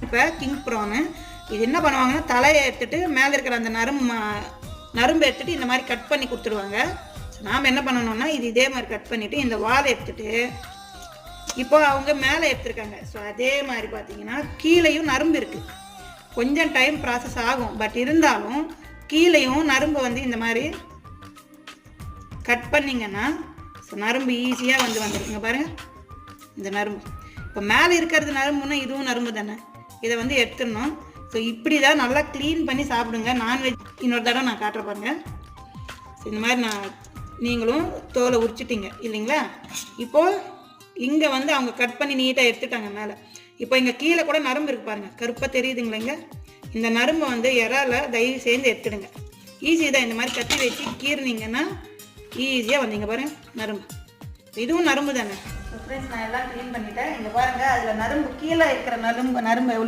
இப்போ king prawn இது என்ன பண்ணுவாங்கன்னா தலையை எடுத்துகிட்டு மேலே இருக்கிற அந்த நரம்பு எடுத்துகிட்டு இந்த மாதிரி கட் பண்ணி கொடுத்துருவாங்க. நாம் என்ன பண்ணணும்னா இது இதே மாதிரி கட் பண்ணிவிட்டு இந்த வாலை எடுத்துகிட்டு இப்போ அவங்க மேலே எடுத்துருக்காங்க. ஸோ அதே மாதிரி பார்த்தீங்கன்னா கீழேயும் நரம்பு இருக்குது. கொஞ்சம் டைம் ப்ராசஸ் ஆகும், பட் இருந்தாலும் கீழேயும் நரம்பு வந்து இந்த மாதிரி கட் பண்ணிங்கன்னா ஸோ நரம்பு ஈஸியாக வந்துருக்குங்க பாருங்கள். இந்த நரம்பு இப்போ மேலே இருக்கிறது நரம்புன்னா இதுவும் நரம்பு தானே, இதை வந்து எடுத்துடணும். ஸோ இப்படி தான் நல்லா க்ளீன் பண்ணி சாப்பிடுங்க. நான்வெஜ் இன்னொரு தடவை நான் காட்டுற பாருங்க. ஸோ இந்த மாதிரி நீங்களும் தோலை உரிச்சிட்டிங்க இல்லைங்களா. இப்போது இங்கே வந்து அவங்க கட் பண்ணி நீட்டாக எடுத்துட்டாங்க மேலே. இப்போ இங்கே கீழே கூட நரம்பு இருக்குது பாருங்கள், கருப்பாக தெரியுதுங்களேங்க. இந்த நரம்பை வந்து இறால தயவு சேர்ந்து எடுத்துடுங்க. ஈஸி தான், இந்த மாதிரி கத்தி வச்சு கீறினீங்கன்னா ஈஸியாக வந்தீங்க பாருங்கள் நரம்பு. இதுவும் நரம்பு தானே. ஃப்ரெண்ட்ஸ் நான் எல்லாம் க்ளீன் பண்ணிட்டேன். இங்கே பாருங்கள் அதில் நரம்பு கீழே இருக்கிற நரம்பு எவ்வளோ